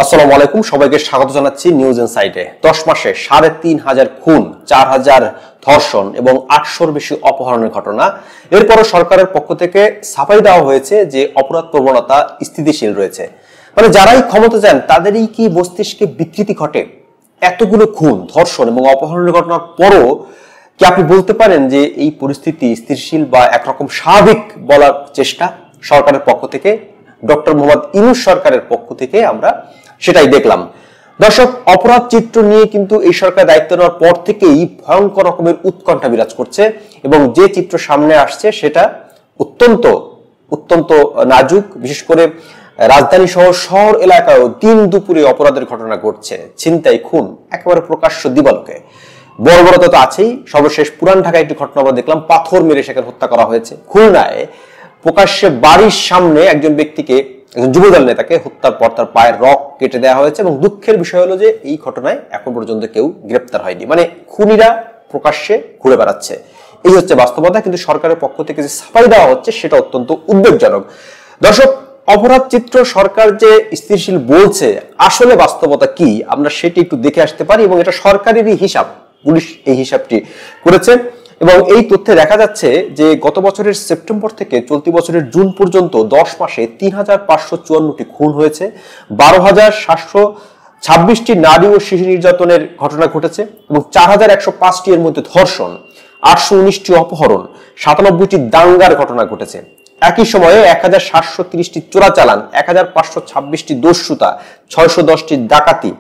আসসালামু আলাইকুম, সবাইকে স্বাগত জানাচ্ছি নিউজ ইনসাইটে। 10 মাসে ৩,৫০০ খুন, ৪,০০০ ধর্ষণ এবং ৮০০-র বেশি অপহরণের ঘটনা। এরপরও সরকারের পক্ষ থেকে সাফাই দেওয়া হয়েছে যে অপরাধ প্রবণতা স্থিতিশীল রয়েছে। মানে যারাই ক্ষমতা যান তাদেরই কি মস্তিষ্কে বিকৃতি ঘটে? এতগুলো খুন, ধর্ষণ এবং অপহরণের ঘটনার পরও কি আপনি বলতে পারেন যে এই পরিস্থিতি স্থিতিশীল বা একরকম স্বাভাবিক বলার চেষ্টা সরকারের পক্ষ থেকে, ডক্টর মোহাম্মদ ইউনূস সরকারের পক্ষ থেকে আমরা সেটাই দেখলাম। দর্শক, অপরাধ চিত্র নিয়ে কিন্তু এই সরকার দায়িত্ব নেওয়ার পর থেকেই ভয়ঙ্কর রকমের উৎকণ্ঠা বিরাজ করছে এবং যে চিত্র সামনে আসছে সেটা অত্যন্ত অত্যন্ত নাজুক। বিশেষ করে রাজধানী সহ শহর এলাকায় দিন দুপুরে অপরাধের ঘটনা ঘটছে, ছিনতাই, খুন একেবারে প্রকাশ্য দিবালোকে। বড় বড় তো আছেই। সর্বশেষ পুরান ঢাকায় একটি ঘটনা আমরা দেখলাম, পাথর মেরে সেখানে হত্যা করা হয়েছে। খুলনায় প্রকাশ্যে বাড়ির সামনে একজন ব্যক্তিকে, একজন যুবদল নেতাকে হত্যার পর তার পায়ের রক কেটে দেওয়া হয়েছে এবং দুঃখের বিষয় হলো যে এই ঘটনায় এখন পর্যন্ত কেউ গ্রেপ্তার হয়নি। মানে খুনিরা প্রকাশ্যে ঘুরে বেড়াচ্ছে, এই হচ্ছে বাস্তবতা। কিন্তু সরকারের পক্ষ থেকে যে সাফাই দেওয়া হচ্ছে সেটা অত্যন্ত উদ্বেগজনক। দর্শক, অপরাধ চিত্র সরকার যে স্থিতিশীল বলছে, আসলে বাস্তবতা কি আমরা সেটি একটু দেখে আসতে পারি এবং এটা সরকারেরই হিসাব, পুলিশ এই হিসাবটি করেছে এবং এই তথ্যে দেখা যাচ্ছে যে গত বছরের সেপ্টেম্বর থেকে চলতি বছরের জুন পর্যন্ত 10 মাসে ৩,৫৫৪টি খুন হয়েছে, ১২,৭২৬টি নারী ও শিশু নির্যাতনের ঘটনা ঘটেছে এবং ৪,১০৫টি এর মধ্যে ধর্ষণ, ৮১৯টি অপহরণ, ৯৭টি দাঙ্গার ঘটনা ঘটেছে। একই সময়ে ১,৭৩০টি চোরাচালান, ১,৫২৬টি দস্যুতা, ৬১০টি ডাকাতি,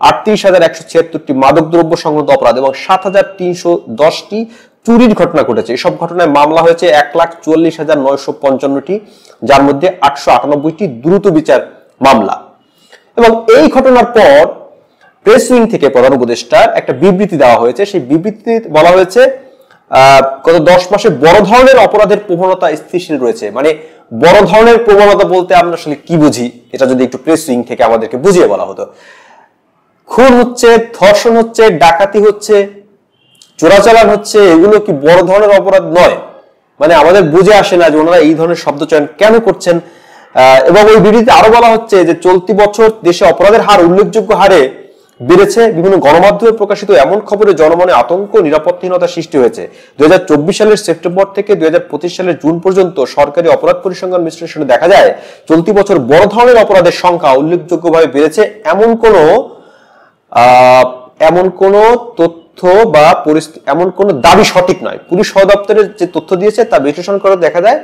৩৮,১৭৬টি মাদকদ্রব্য সংক্রান্ত অপরাধ এবং ৭,৩১০টি চুরির ঘটনা ঘটেছে। এসব ঘটনায় মামলা হয়েছে ১,৪৪,৯৫৫টি, যার মধ্যে ৮৯৮টি দ্রুত বিচার মামলা। এবং এই ঘটনার পর প্রেস উইং থেকে প্রধান উপদেষ্টার একটা বিবৃতি দেওয়া হয়েছে। সেই বিবৃতিতে বলা হয়েছে গত 10 মাসে বড় ধরনের অপরাধের প্রবণতা স্থিতিশীল রয়েছে। মানে বড় ধরনের প্রবণতা বলতে আমরা আসলে কি বুঝি, এটা যদি একটু প্রেস উইং থেকে আমাদেরকে বুঝিয়ে বলা হতো। খুন হচ্ছে, ধর্ষণ হচ্ছে, ডাকাতি হচ্ছে, চোরাচালান হচ্ছে, এগুলো কি বড় ধরনের অপরাধ নয়? মানে আমাদের বুঝে আসে না যে ওনারা এই ধরনের শব্দ চয়ন কেন করছেন। এবং ওই বিবৃতিতে আরো বলা হচ্ছে যে চলতি বছর দেশে অপরাধের হার উল্লেখযোগ্য হারে বেড়েছে। বিভিন্ন গণমাধ্যমে প্রকাশিত এমন খবরে জনমনে আতঙ্ক, নিরাপত্তাহীনতা সৃষ্টি হয়েছে। 2024 সালের সেপ্টেম্বর থেকে 2025 সালের জুন পর্যন্ত সরকারি অপরাধ পরিসংখ্যান বিশ্লেষণে দেখা যায় চলতি বছর বড় ধরনের অপরাধের সংখ্যা উল্লেখযোগ্যভাবে বেড়েছে। এমন কোন তথ্য বা এমন কোন দাবি সঠিক নয়। পুলিশ সদপ্তরের যে তথ্য দিয়েছে তা বিশ্লেষণ করে দেখা যায়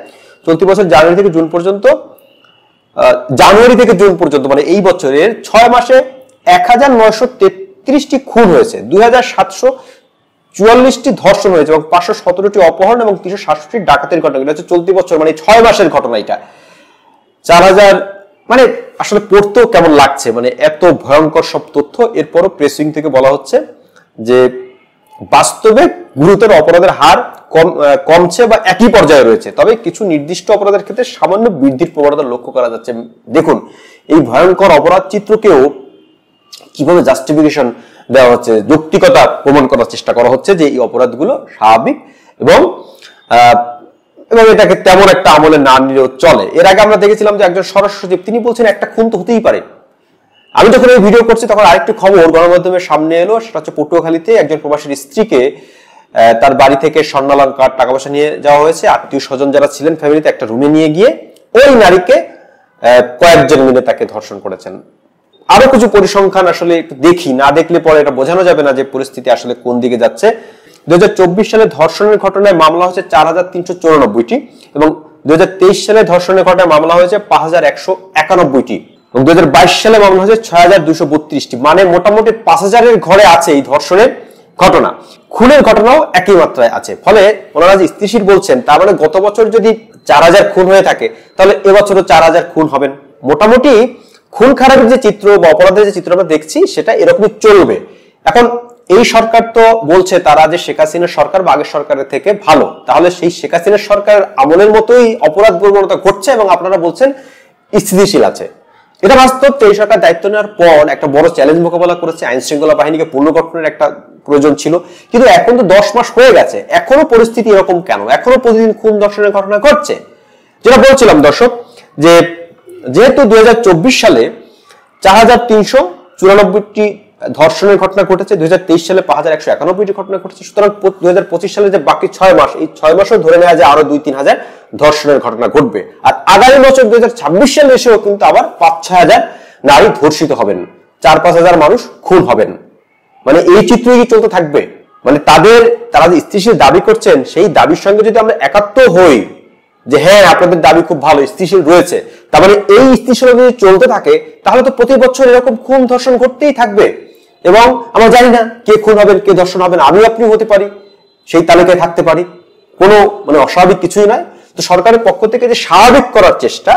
চলতি বছর জানুয়ারি থেকে জুন পর্যন্ত মানে এই বছরের 6 মাসে ১,৯৩৩টি খুন হয়েছে, ২,৭৪৪টি ধর্ষণ হয়েছে এবং ৫১৭টি অপহরণ এবং ৩৬৭টি ডাকাতির ঘটনা। এটা হচ্ছে চলতি বছর, মানে 6 মাসের ঘটনা। এটা ৪,০০০, মানে আসলে পড়তেও কেমন লাগছে, মানে এত ভয়ঙ্কর সব তথ্য। এরপরও প্রেসিং থেকে বলা হচ্ছে যে বাস্তবে গুরুতর অপরাধের হার কমছে বা একই পর্যায়ে রয়েছে, তবে কিছু নির্দিষ্ট অপরাধের ক্ষেত্রে সামান্য বৃদ্ধির প্রবণতা লক্ষ্য করা যাচ্ছে। দেখুন, এই ভয়ঙ্কর অপরাধ চিত্রকেও কিভাবে জাস্টিফিকেশন দেওয়া হচ্ছে, যৌক্তিকতা প্রমাণ করার চেষ্টা করা হচ্ছে যে এই অপরাধগুলো স্বাভাবিক এবং এটাকে তেমন একটা আমলে না নিলেও চলে। এর আগে আমরা দেখেছিলাম যে একজন স্বরাষ্ট্র সচিব তিনি বলছেন একটা খুন তো হতেই পারে। আমি যখন এই ভিডিও করছি তখন আরেকটি খবর গণমাধ্যমের সামনে এলো, সেটা হচ্ছে পটুয়াখালীতে একজন প্রবাসীর স্ত্রীকে তার বাড়ি থেকে স্বর্ণালংকার, টাকা পয়সা নিয়ে যাওয়া হয়েছে। আত্মীয় স্বজন যারা ছিলেন ফ্যামিলিতে একটা রুমে নিয়ে গিয়ে ওই নারীকে কয়েকজন মিলে তাকে ধর্ষণ করেছেন। আরো কিছু পরিসংখ্যান আসলে একটু দেখি, না দেখলে পরে এটা বোঝানো যাবে না যে পরিস্থিতি আসলে কোন দিকে যাচ্ছে। 2024 সালে ধর্ষণের ঘটনায় মামলা হয়েছে ৪,৩৯৪টি এবং 2023 সালে ধর্ষণের ঘটনায় মামলা হয়েছে ৫,১৯১টি এবং 2022 সালে মামলা হয়েছে ৬,২৩২টি। মানে মোটামুটি ৫,০০০-এর ঘরে আছে এই ধর্ষণের ঘটনা। খুনের ঘটনাও একই মাত্রায় আছে। ফলে ওনারা যে স্থিতিশীল বলছেন, তার মানে গত বছর যদি ৪,০০০ খুন হয়ে থাকে তাহলে এবছরও ৪,০০০ খুন হবেন। মোটামুটি খুন খারাপের যে চিত্র বা অপরাধের যে চিত্র আমরা দেখছি সেটা এরকমই চলবে। এখন এই সরকার তো বলছে তারা যে শেখ হাসিনার সরকার বা আগের সরকারের থেকে ভালো, তাহলে সেই শেখ হাসিনার সরকারের আমলের মতোই অপরাধ প্রবণতা ঘটছে এবং আপনারা বলছেন স্থিতিশীল আছে। এটা বাস্তব। এই সরকার দায়িত্ব নেওয়ার পর একটা বড় চ্যালেঞ্জ মোকাবেলা করেছে, আইন শৃঙ্খলা বাহিনীকে পুনর্গঠনের একটা প্রয়োজন ছিল। কিন্তু এখন তো 10 মাস হয়ে গেছে, এখনো পরিস্থিতি এরকম কেন? এখনো প্রতিদিন খুন ধর্ষণের ঘটনা ঘটছে। যেটা বলছিলাম দর্শক, যে যেহেতু 2024 সালে 4394টি ধর্ষণের ঘটনা ঘটেছে, 2023 সালে 5191টি ঘটনা ঘটেছে। সুতরাং 2025 সালে যে বাকি 6 মাস, এই 6 মাসও ধরে নেওয়া যায় আরো 2-3 হাজার ধর্ষণের ঘটনা ঘটবে। আর আগামী বছর 2026 সালে এসেও কিন্তু আবার 5-6 হাজার নারী ধর্ষিত হবেন, 4-5 হাজার মানুষ খুন হবেন। মানে এই চিত্রই কি চলতে থাকবে? মানে তারা যে স্থিতিশীল দাবি করছেন, সেই দাবির সঙ্গে যদি আমরা একাত্ম হই যে হ্যাঁ আপনাদের দাবি খুব ভালো, স্থিতিশীল রয়েছে, তার মানে এই স্থিতিশীলতা যদি চলতে থাকে তাহলে তো প্রতি বছর এরকম খুন ধর্ষণ ঘটতেই থাকবে। এবং আমরা জানি না কে খুন হবেন, কে ধর্ষণ হবেন, আমি আপনি হতে পারি, সেই তালিকায় থাকতে পারি, কোনো মানে অস্বাভাবিক কিছুই নয়। তো সরকারের পক্ষ থেকে যে স্বাভাবিক করার চেষ্টা,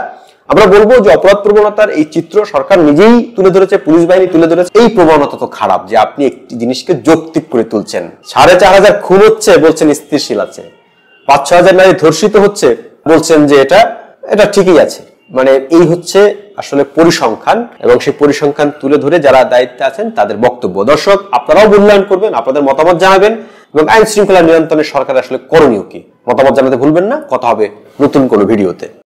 আমরা বলবো যে অপরাধ প্রবণতার এই চিত্র সরকার নিজেই তুলে ধরেছে, পুলিশ বাহিনী তুলে ধরেছে। এই প্রবণতা তো খারাপ যে আপনি একটি জিনিসকে যৌক্তিক করে তুলছেন। 4,500 খুন হচ্ছে বলছেন স্থিতিশীল আছে, 5-6 হাজার নারী ধর্ষিত হচ্ছে বলছেন যে এটা ঠিকই আছে। মানে এই হচ্ছে আসলে পরিসংখ্যান, এবং সেই পরিসংখ্যান তুলে ধরে যারা দায়িত্বে আছেন তাদের বক্তব্য। দর্শক, আপনারাও মূল্যায়ন করবেন, আপনাদের মতামত জানাবেন, এবং আইন শৃঙ্খলা নিয়ন্ত্রণে সরকার আসলে করণীয় কি মতামত জানাতে ভুলবেন না। কথা হবে নতুন কোনো ভিডিওতে।